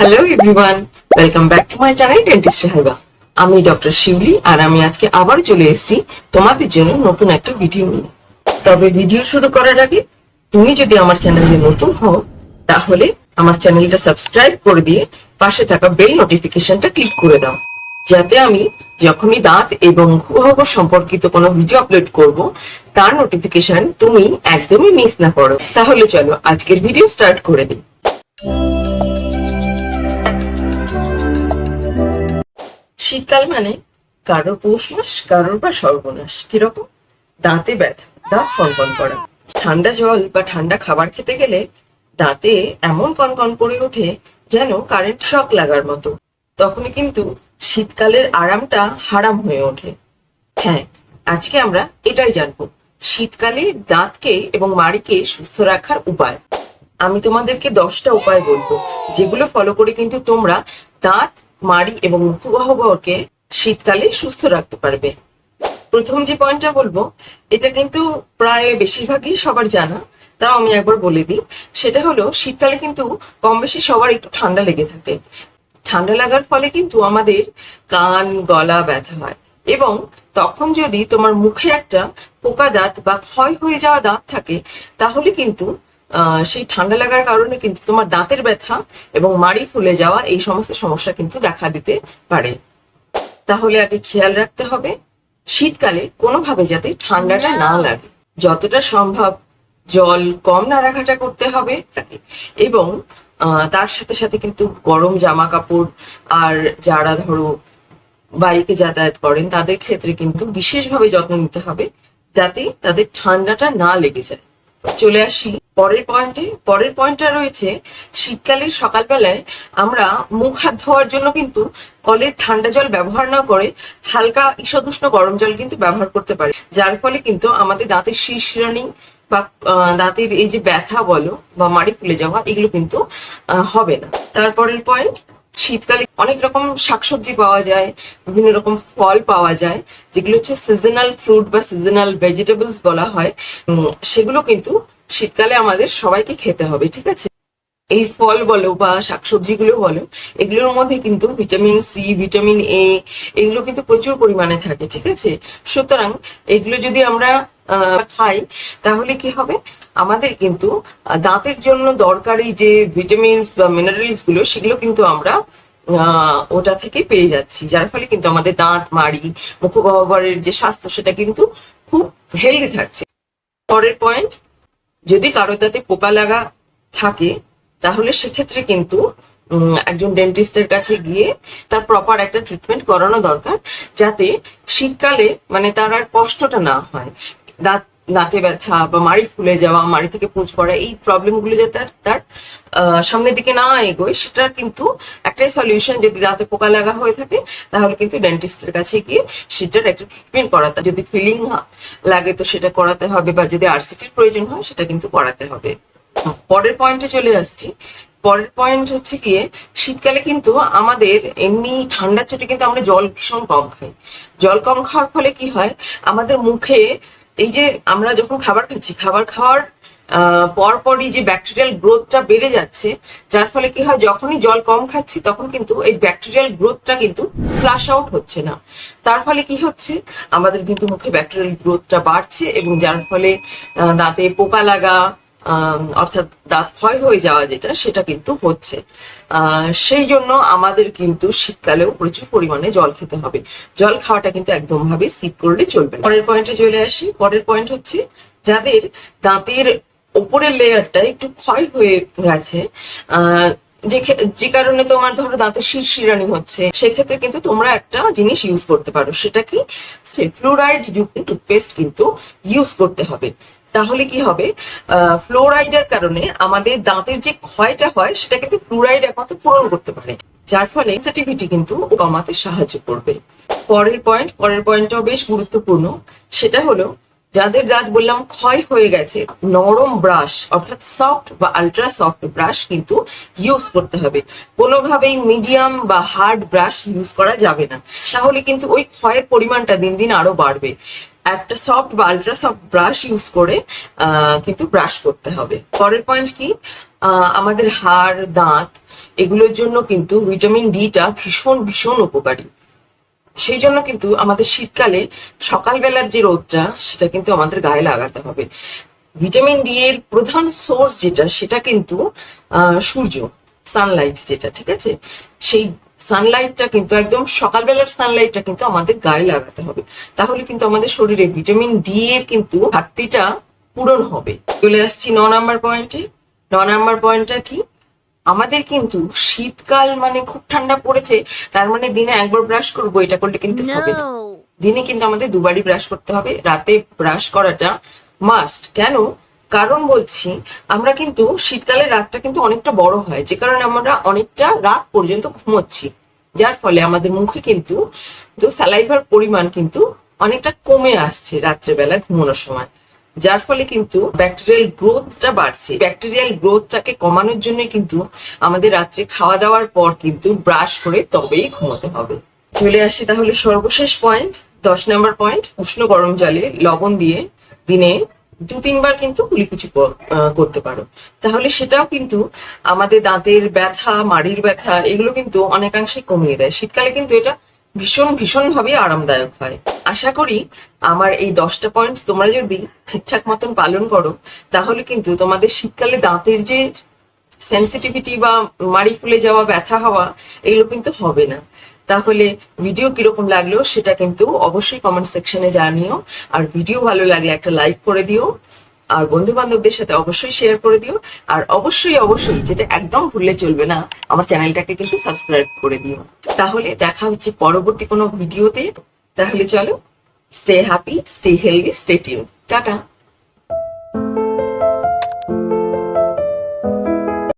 Hello everyone, welcome back to my channel dentist সাহেবা। আমি doctor শিউলি, আর আমি আজকে আবার চলে এসেছি তোমাদের জন্য নতুন একটা ভিডিও নিয়ে। তবে ভিডিও শুরু করার আগে তুমি যদি আমার চ্যানেলে নতুন হও তাহলে আমার চ্যানেলটা সাবস্ক্রাইব করে দিয়ে পাশে থাকা বেল নোটিফিকেশনটা ক্লিক করে দাও, যাতে আমি যখনই দাঁত এবং মুখগহ্বর সম্পর্কিত কোনো ভিডিও আপলোড করব তার নোটিফিকেশন তুমি একদমই মিস না করো। তাহলে চলো আজকের ভিডিও স্টার্ট করে দিই। শীতকাল মানে কারোর পৌষ মাস, কারোর বা সর্বনাশ। কিরকম? দাঁতে ব্যথা, দাঁত কনকন করা, ঠান্ডা জল বা ঠান্ডা খাবার খেতে গেলে দাঁতে এমন কনকন করে ওঠে যেন কারেন্ট শক লাগার মতো। তখনই কিন্তু শীতকালের আরামটা হারাম হয়ে ওঠে। হ্যাঁ, আজকে আমরা এটাই জানবো, শীতকালে দাঁতকে এবং মাড়িকে সুস্থ রাখার উপায়। আমি তোমাদেরকে 10টা উপায় বলবো, যেগুলো ফলো করে কিন্তু তোমরা দাঁত, মাড়ি এবং মুখগহ্বরকে শীতকালে সুস্থ রাখতে পারবে। প্রথম যে পয়েন্টটা বলবো, এটা কিন্তু প্রায় বেশিরভাগই সবার জানা, তাও আমি একবার বলে দিই। সেটা হলো, শীতকালে কিন্তু কম বেশি সবার একটু ঠান্ডা লেগে থাকে। ঠান্ডা লাগার ফলে কিন্তু আমাদের কান, গলা ব্যথা হয়, এবং তখন যদি তোমার মুখে একটা পোকা দাঁত বা ক্ষয় হয়ে যাওয়া দাঁত থাকে, তাহলে কিন্তু সেই ঠান্ডা লাগার কারণে কিন্তু তোমার দাঁতের ব্যথা এবং মাড়ি ফুলে যাওয়া এই সমস্ত সমস্যা কিন্তু দেখা দিতে পারে। তাহলে আগে খেয়াল রাখতে হবে শীতকালে কোনোভাবে যাতে ঠান্ডাটা না লাগে। যতটা সম্ভব জল কম নাড়াঘাটা করতে হবে, এবং তার সাথে সাথে কিন্তু গরম জামা কাপড়, আর যারা ধরো বাইকে যাতায়াত করেন তাদের ক্ষেত্রে কিন্তু বিশেষভাবে যত্ন নিতে হবে যাতে তাদের ঠান্ডাটা না লেগে যায়। চলে আসি পরের পয়েন্টে। পরের পয়েন্টটা রয়েছে, শীতকালের সকালবেলায় আমরা মুখ হাত ধোয়ার জন্য কিন্তু কলের ঠান্ডা জল ব্যবহার না করে হালকা ঈষদুষ্ণ গরম জল কিন্তু ব্যবহার করতে পারি, যার ফলে কিন্তু আমাদের দাঁতের শিরশিরানি বা দাঁতের এই যে ব্যথা বলো বা মাড়ি ফুলে যাওয়া, এগুলো কিন্তু হবে না। তারপরের পয়েন্ট, শীতকালে অনেক রকম শাকসবজি পাওয়া যায়, বিভিন্ন রকম ফল পাওয়া যায়, যেগুলো হচ্ছে সিজনাল ফ্রুট বা সিজনাল ভেজিটেবলস বলা হয়। সেগুলো কিন্তু শীতকালে আমাদের সবাইকে খেতে হবে, ঠিক আছে? এই ফল বলো বা শাকসবজিগুলো বলো, এগুলোর মধ্যে কিন্তু ভিটামিন সি, ভিটামিন এ, এগুলো কিন্তু প্রচুর পরিমাণে থাকে, ঠিক আছে? সুতরাং এগুলো যদি আমরা খাই তাহলে কি হবে, আমাদের কিন্তু দাঁতের জন্য দরকারি যে ভিটামিনস বা মিনারেলস গুলো, সেগুলো কিন্তু আমরা ওটা থেকে পেয়ে যাচ্ছি, যার ফলে কিন্তু আমাদের দাঁত, মাড়ি, মুখগহ্বরের যে স্বাস্থ্য সেটা কিন্তু খুব হেলদি থাকছে। পরের পয়েন্ট, যদি কারো দাঁতে পোকা লাগা থাকে তাহলে সেক্ষেত্রে কিন্তু একজন ডেন্টিস্টের কাছে গিয়ে তার প্রপার একটা ট্রিটমেন্ট করানো দরকার, যাতে শীতকালে মানে তার আর কষ্টটা না হয়। দাঁতে ব্যথা বা মাড়ি ফুলে যাওয়া, মাড়ি থেকে পুঁজ পড়া, এই প্রবলেমগুলো যাতে তার সামনের দিকে না এগোয়, সেটার কিন্তু একটাই সলিউশন। যদি দাঁতে পোকা লাগা হয়ে থাকে তাহলে কিন্তু ডেন্টিস্টের কাছে গিয়ে সেটার একটা ট্রিটমেন্ট করাতে, যদি ফিলিং লাগে তো সেটা করাতে হবে, বা যদি আরসিটির প্রয়োজন হয় সেটা কিন্তু করাতে হবে। পরের পয়েন্টে চলে আসছি। পরের পয়েন্ট হচ্ছে গিয়ে, শীতকালে কিন্তু আমাদের এমনি ঠান্ডার চোটে কিন্তু আমরা জল ভীষণ কম খাই। জল কম খাওয়ার ফলে কি হয়, আমাদের মুখে এই যে আমরা যখন খাবার খাচ্ছি, খাবার খাওয়ার পরপরই যে ব্যাকটেরিয়াল গ্রোথটা বেড়ে যাচ্ছে, যার ফলে কি হয়, যখনই জল কম খাচ্ছি তখন কিন্তু এই ব্যাকটেরিয়াল গ্রোথটা কিন্তু ফ্লাশ আউট হচ্ছে না। তার ফলে কি হচ্ছে, আমাদের কিন্তু মুখে ব্যাকটেরিয়াল গ্রোথটা বাড়ছে, এবং যার ফলে দাঁতে পোকা লাগা, অর্থাৎ দাঁত ক্ষয় হয়ে যাওয়া যেটা, সেটা কিন্তু হচ্ছে। সেই জন্য আমাদের কিন্তু শীতকালেও প্রচুর পরিমাণে জল খেতে হবে। জল খাওয়াটা কিন্তু একদম ভাবে স্কিপ করলে চলবে না। পরের পয়েন্টে চলে আসি। পরের পয়েন্ট হচ্ছে, যাদের দাঁতের ওপরের লেয়ারটা একটু ক্ষয় হয়ে গেছে, যে কারণে তোমার ধরো দাঁতের শিরশিরানি হচ্ছে, সেক্ষেত্রে কিন্তু তোমরা একটা জিনিস ইউজ করতে পারো। সেটা কি? ফ্লোরাইড যুক্ত টুথপেস্ট কিন্তু ইউজ করতে হবে। তাহলে কি হবে, ফ্লোরাইডের কারণে আমাদের দাঁতের যে ক্ষয়টা হয় সেটা কিন্তু ফ্লোরাইড একমাত্র পূরণ করতে পারে, যার ফলে সেনসিটিভিটি কিন্তু কমাতে সাহায্য করবে। পরের পয়েন্টটাও বেশ গুরুত্বপূর্ণ। সেটা হলো, যাদের দাঁত বললাম ক্ষয় হয়ে গেছে, নরম ব্রাশ অর্থাৎ সফট বা আলট্রা সফট ব্রাশ কিন্তু ইউজ করতে হবে। কোনোভাবেই মিডিয়াম বা হার্ড ব্রাশ ইউজ করা যাবে না, তাহলে কিন্তু ওই ক্ষয়ের পরিমাণটা দিন দিন আরো বাড়বে। একটা সফট বা আলট্রা সফট ব্রাশ ইউজ করে কিন্তু ব্রাশ করতে হবে। পরের পয়েন্ট কি, আমাদের হাড়, দাঁত এগুলোর জন্য কিন্তু ভিটামিন ডিটা ভীষণ ভীষণ উপকারী। সেই জন্য কিন্তু আমাদের শীতকালে সকালবেলার যে রোদটা সেটা কিন্তু আমাদের গায়ে লাগাতে হবে। ভিটামিন ডি এর প্রধান সোর্স যেটা সেটা কিন্তু সূর্য, সানলাইট যেটা, ঠিক আছে? সেই সানলাইটটা কিন্তু একদম সকালবেলার সানলাইটটা কিন্তু আমাদের গায়ে লাগাতে হবে, তাহলে কিন্তু আমাদের শরীরে ভিটামিন ডি এর কিন্তু ঘাটতিটা পূরণ হবে। চলে আসছি 9 নাম্বার পয়েন্টে। 9 নাম্বার পয়েন্টটা কি? আমাদের কিন্তু শীতকাল মানে খুব ঠান্ডা পড়েছে, তার মানে দিনে একবার ব্রাশ করবো এটা করলে কিন্তু হবে না। দিনে কিন্তু আমাদের দুবারই ব্রাশ করতে হবে। রাতে ব্রাশ করাটা মাস্ট। কেন? কারণ বলছি, আমরা কিন্তু শীতকালে রাতটা কিন্তু অনেকটা বড় হয়, যে কারণে আমরা অনেকটা রাত পর্যন্ত ঘুমোচ্ছি, যার ফলে আমাদের মুখে কিন্তু স্যালাইভার পরিমাণ কিন্তু অনেকটা কমে আসছে রাত্রেবেলা ঘুমানোর সময়, যার ফলে কিন্তু ব্যাকটেরিয়াল গ্রোথটা বাড়ছে। ব্যাকটেরিয়াল গ্রোথটাকে কমানোর জন্য কিন্তু আমাদের রাত্রে খাওয়া দাওয়ার পর কিন্তু ব্রাশ করে তবেই ঘুমোতে হবে। চলে আসি তাহলে সর্বশেষ পয়েন্ট, 10 নম্বর পয়েন্ট। উষ্ণ গরম জলে লবণ দিয়ে দিনে 2-3 বার কিন্তু কুলিকুচি করতে পারো, তাহলে সেটাও কিন্তু আমাদের দাঁতের ব্যথা, মাড়ির ব্যথা এগুলো কিন্তু অনেকাংশে কমিয়ে দেয়। শীতকালে কিন্তু এটা ভীষণ ভীষণ ভাবে আরামদায়ক হয়। আশা করি আমার এই 10টা পয়েন্ট তোমরা যদি ঠিকঠাক মতন পালন করো, তাহলে কিন্তু তোমাদের শীতকালে দাঁতের যে সেন্সিটিভিটি বা মাড়ি ফুলে যাওয়া, ব্যথা হওয়া, এগুলো কিন্তু হবে না। তাহলে ভিডিও কিরকম লাগলো সেটা কিন্তু অবশ্যই কমেন্ট সেকশনে জানিও। আর ভিডিও ভালো লাগলে একটা লাইক করে দিও, আর বন্ধু বান্ধবদের সাথে অবশ্যই শেয়ার করে দিও। আর অবশ্যই অবশ্যই যেটা একদম ভুললে চলবে না, আমার চ্যানেলটাকে কিন্তু সাবস্ক্রাইব করে দিও। তাহলে দেখা হচ্ছে পরবর্তী কোনো ভিডিওতে। তাহলে চলো, stay happy, stay healthy, stay tune. Tata.